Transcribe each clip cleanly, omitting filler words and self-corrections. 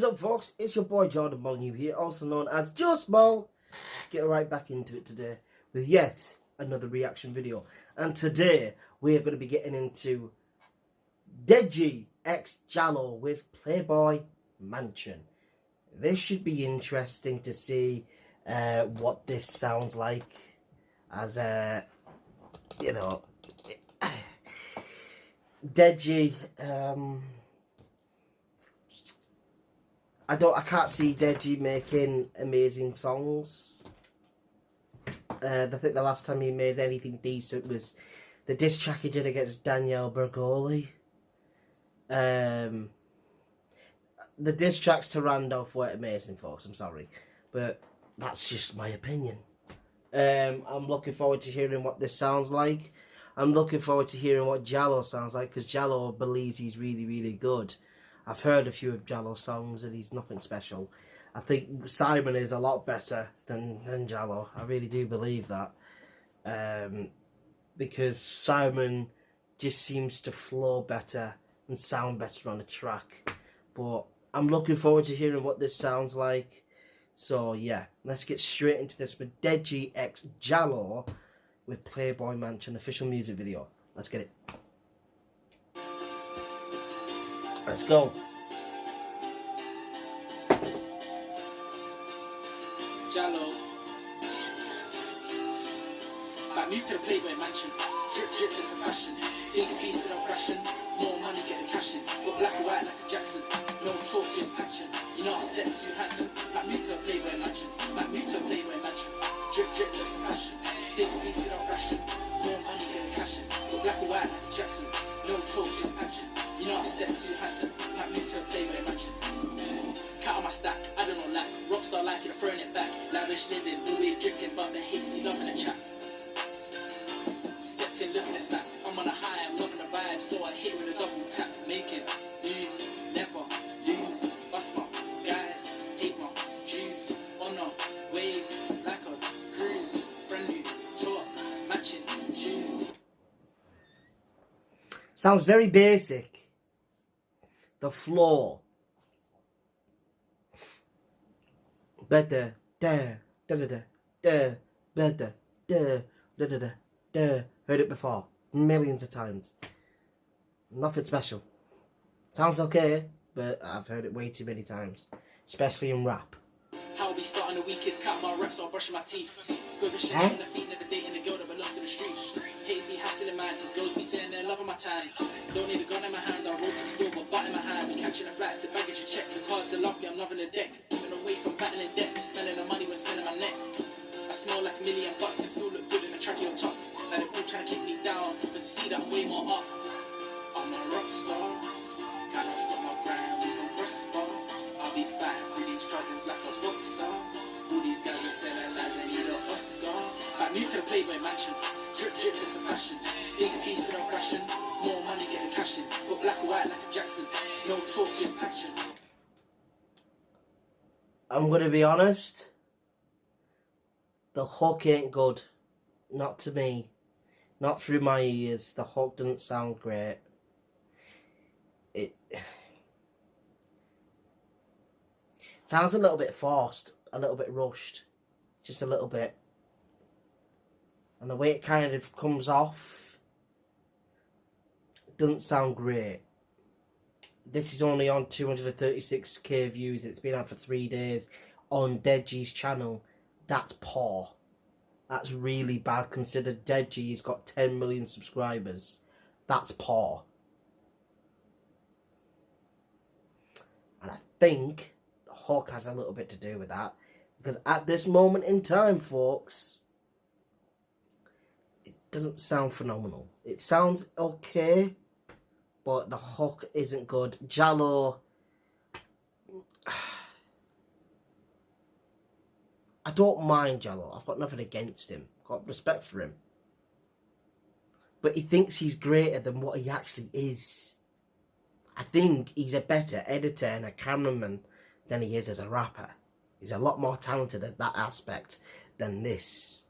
is up, folks? It's your boy Jordan Molyneux here, also known as Just Mol. Get right back into it today with yet another reaction video. And today we are going to be getting into Deji x Jallow with Playboy Mansion. This should be interesting to see what this sounds like, as you know, Deji. I can't see Deji making amazing songs. I think the last time he made anything decent was the diss track he did against Danielle Bergoli. The diss tracks to Randolph weren't amazing, folks, I'm sorry. But that's just my opinion. I'm looking forward to hearing what this sounds like. I'm looking forward to hearing what Jallow sounds like, because Jallow believes he's really, really good. I've heard a few of Jallow's songs and he's nothing special. I think Simon is a lot better than Jallow. I really do believe that. Because Simon just seems to flow better and sound better on a track. But I'm looking forward to hearing what this sounds like. So yeah, let's get straight into this with Deji x Jallow with Playboy Mansion official music video. Let's get it. Let's go. Jallow. Back move to the Playboy Mansion. Drip, drip, it's a fashion. Big feast and oppression. More money, get the cash in. Got black and white like a Jackson. No talk, just action. You know I step too handsome. Back move to a Playboy Mansion. Back move to a Playboy Mansion. Drip, drip, it's a fashion. Big feast and oppression. More money, get the cash in. Got black and white like a Jackson. No talk, just action. You know I step too handsome. Back move to a Playboy Mansion. Cat on my stack, I don't know lack. Rockstar life, you're throwing it back. Lavish living, always drinking, but the hates me loving a chat. Stepped in, looking at snap. I'm on a high, I'm loving the vibe, so I hit with a double tap. Making moves, never lose. Bust my guys, hate my Jews. On a wave, like a cruise. Brand new top, matching shoes. Sounds very basic. The floor. Better, da da da da, better, da da da da. Heard it before, millions of times. Nothing special. Sounds okay, but I've heard it way too many times, especially in rap. How we starting the week is cut my reps or brushing my teeth. Go to shit on the feet, never dating a girl that belongs to the streets. Hates me hassling man, these girls be saying they're loving my time. Don't need a gun in my hand, I roll to the store, but butt in my hand. We catching the flights, the baggage you check, the cards are lumpy, I'm loving the deck. Moving away from battling debt, smelling the money when spending my neck. I smell like $1,000,000 bucks, can still look good in the tracky tops. Now they're all trying to kick me down, but to see that I'm way more up. I'm a rock star, cannot stop my grind, we gon' prosper. I'll be fighting through these struggles like a rock star. All these guys are selling lies, they need an Oscar. Back move to the Playboy Mansion. Drip, drip, it's a fashion. Big feast and oppression. More money, get the cash in. Got black and white like a Jackson. No talk, just action. I'm gonna be honest. The hook ain't good. Not to me. Not through my ears. The hook doesn't sound great. It sounds a little bit forced, a little bit rushed, just a little bit. And the way it kind of comes off doesn't sound great. This is only on 236k views. It's been out for 3 days on Deji's channel. That's poor. That's really bad, considering Deji's got 10 million subscribers. That's poor. And I think the hook has a little bit to do with that. Because at this moment in time, folks, it doesn't sound phenomenal. It sounds okay, but the hook isn't good. Jallow, I don't mind Jallow. I've got nothing against him. I've got respect for him. But he thinks he's greater than what he actually is. I think he's a better editor and a cameraman than he is as a rapper. He's a lot more talented at that aspect than this.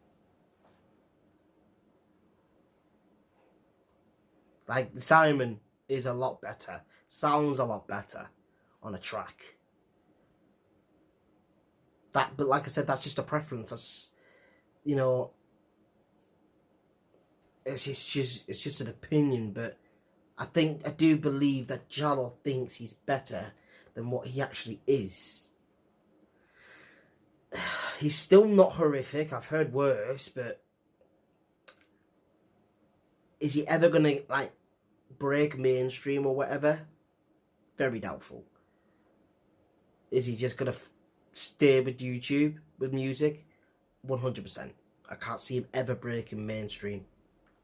Like, Simon is a lot better. Sounds a lot better on a track. but like I said, that's just a preference. That's, you know, it's just an opinion. But I do believe that Jallow thinks he's better than what he actually is. He's still not horrific. I've heard worse, but is he ever gonna like break mainstream or whatever? Very doubtful. Is he just gonna stay with YouTube with music? 100%. I can't see him ever breaking mainstream.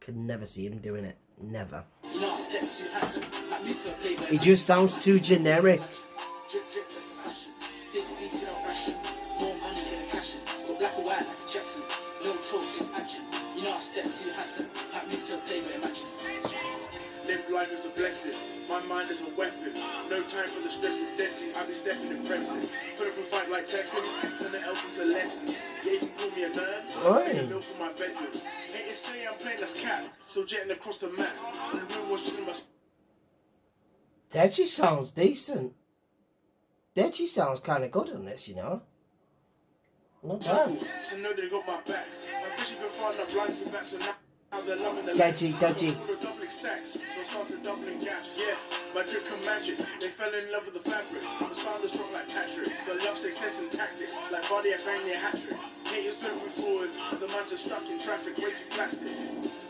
Can never see him doing it. Never. He just sounds too generic. Live life as a blessing. My mind is a weapon. No time for the stress of Deji. I be stepping impressive. Put up a fight like Tekken. Turn the elf into lessons. You even call me a nerd. Pay a meal for my bedroom. Haters say I'm playing as cat. Still jetting across the map. And the real was chilling my... Deji sounds decent. Deji sounds kind of good on this, you know. Not bad. So know they got my back. My vision been far enough blinds and back, so now they're loving the Deji. doubling stacks, so I started doubling gaps. Yeah, my drip come magic. They fell in love with the fabric. I'm a star that's rock like Patrick. Got love, success, and tactics. Like body, I bang their hat trick. Haters don't move forward. The minds are stuck in traffic, way too plastic.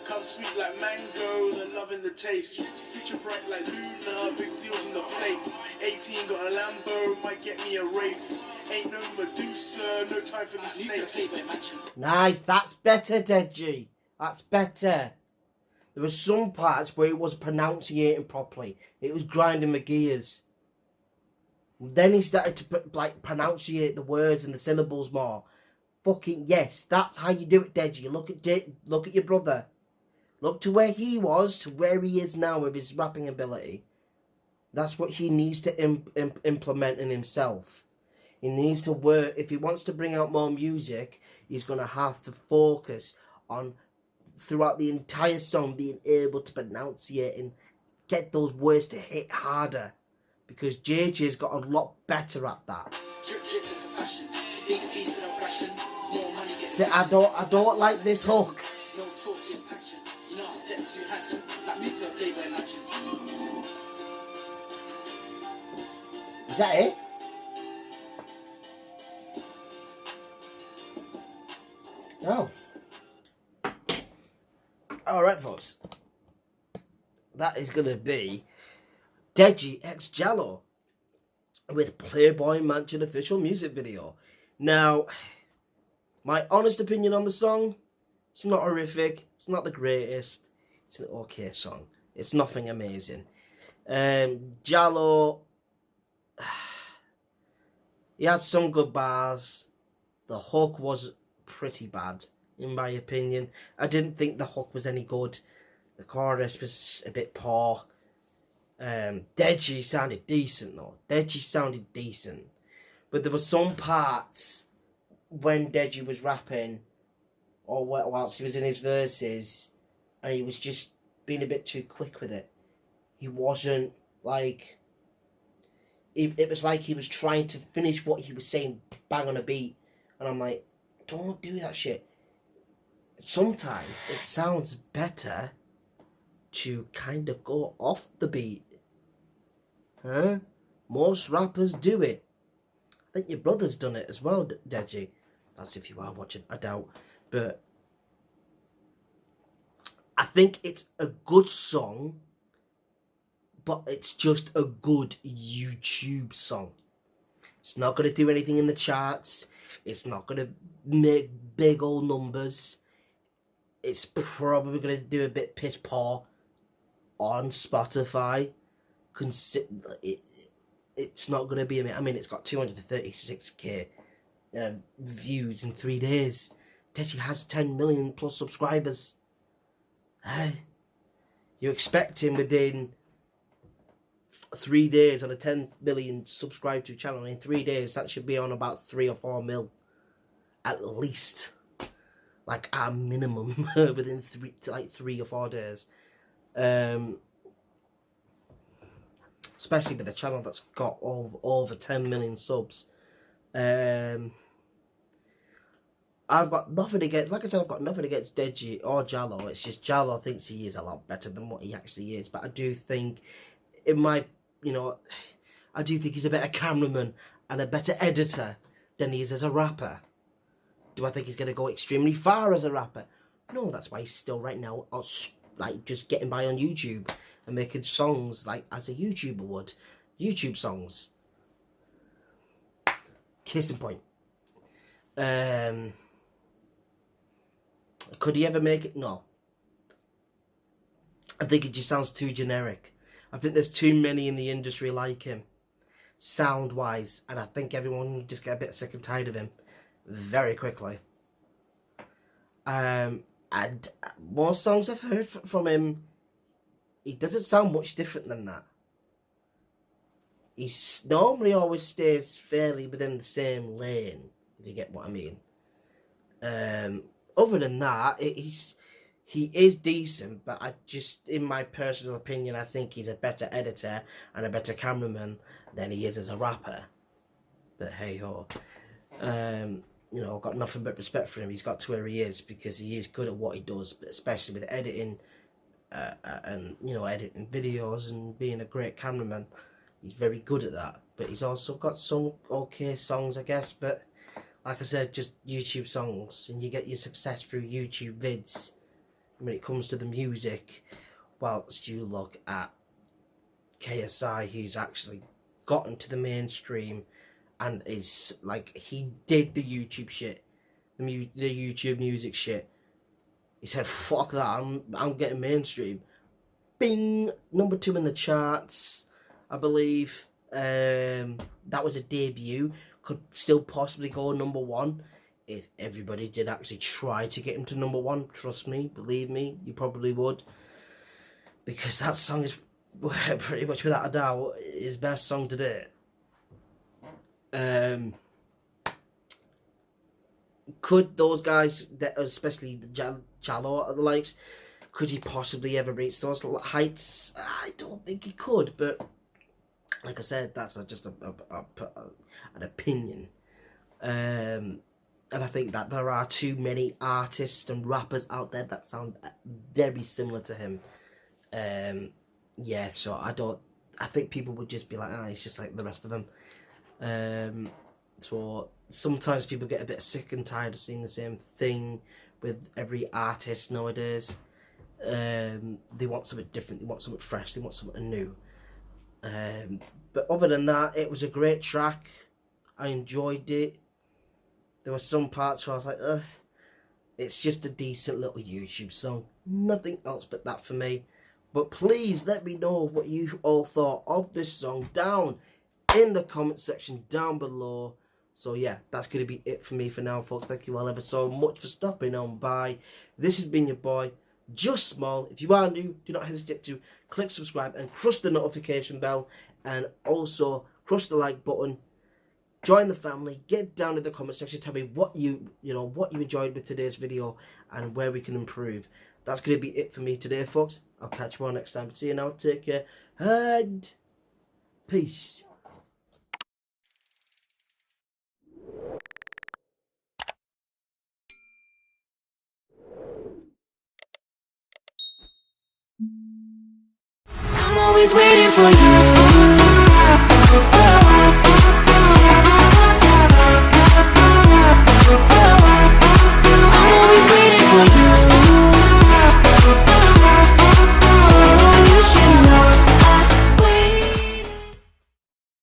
Come sweet like mango, they're loving the taste. Future bright like Luna, big deals on the plate. 18 got a Lambo, might get me a Wraith. Ain't no Medusa, no time for the snakes. Nice, that's better, Deji. That's better. There were some parts where it was pronunciating properly. It was grinding my gears. Then he started to like pronunciate the words and the syllables more. Fucking yes, that's how you do it, Deji. Look at your brother. Look to where he was to where he is now with his rapping ability. That's what he needs to implement in himself. He needs to work. If he wants to bring out more music, he's going to have to focus on, throughout the entire song, being able to pronunciate and get those words to hit harder. Because JJ's got a lot better at that. See, I don't like this hook. Is that it? No. Alright, folks. That is going to be Deji x Jallow with Playboy Mansion official music video. Now, my honest opinion on the song, it's not horrific. It's not the greatest. It's an okay song. It's nothing amazing. Jallow, he had some good bars. The hook was pretty bad, in my opinion. I didn't think the hook was any good. The chorus was a bit poor. Deji sounded decent though. Deji sounded decent. But there were some parts when Deji was rapping, or whilst he was in his verses, and he was just being a bit too quick with it. He wasn't like... It was like he was trying to finish what he was saying bang on a beat. And I'm like, don't do that shit. Sometimes it sounds better to kind of go off the beat. Huh? Most rappers do it. I think your brother's done it as well, Deji. That's if you are watching, I doubt. But I think it's a good song, but it's just a good YouTube song. It's not going to do anything in the charts. It's not going to make big old numbers. It's probably going to do a bit piss poor on Spotify. It's not going to be... I mean, it's got 236k views in 3 days. Deji has 10 million plus subscribers. You expect him within 3 days on a 10 million subscribed to channel. In 3 days, that should be on about 3 or 4 mil. At least. Like, our minimum. Within 3 or 4 days. Especially with a channel that's got over 10 million subs. I've got nothing against, like I said, I've got nothing against Deji or Jallow. It's just Jallow thinks he is a lot better than what he actually is. But I do think, in my, I do think he's a better cameraman and a better editor than he is as a rapper. Do I think he's going to go extremely far as a rapper? No, that's why he's still right now, like, just getting by on YouTube and making songs like as a YouTuber would. YouTube songs. Case in point. Could he ever make it? No. I think it just sounds too generic. I think there's too many in the industry like him, sound-wise, and I think everyone will just get a bit sick and tired of him very quickly. And more songs I've heard from him, he doesn't sound much different than that. He normally always stays fairly within the same lane, if you get what I mean. Other than that, he is decent, but I just, in my personal opinion, I think he's a better editor and a better cameraman than he is as a rapper. But hey ho. I've got nothing but respect for him. He's got to where he is because he is good at what he does, especially with editing and editing videos and being a great cameraman. He's very good at that. But he's also got some okay songs, I guess. But like I said, just YouTube songs, and you get your success through YouTube vids when it comes to the music. Whilst you look at KSI, who's actually gotten to the mainstream and is like, he did the YouTube shit, the YouTube music shit. He said, "Fuck that! I'm getting mainstream." Bing, #2 in the charts, I believe. That was a debut. Could still possibly go #1 if everybody did actually try to get him to #1. Trust me, believe me, you probably would, because that song is pretty much without a doubt his best song to date. Could those guys, especially the Jallow or the likes, could he possibly ever reach those heights? I don't think he could, but like I said, that's just an opinion. And I think that there are too many artists and rappers out there that sound very similar to him. Yeah, so I think people would just be like, it's just like the rest of them. So sometimes people get a bit sick and tired of seeing the same thing with every artist nowadays. They want something different, they want something fresh, they want something new. But other than that, it was a great track. I enjoyed it. There were some parts where I was like, ugh. It's just a decent little YouTube song. Nothing else but that for me. But please let me know what you all thought of this song down in the comment section down below. So yeah, that's going to be it for me for now, folks. Thank you all ever so much for stopping on by. This has been your boy, Just Small. If you are new, do not hesitate to click subscribe and crush the notification bell, and also crush the like button. Join the family. Get down in the comment section. Tell me what you enjoyed with today's video and where we can improve. That's going to be it for me today, folks. I'll catch you all next time. See you now. Take care and peace. I'm always waiting for you.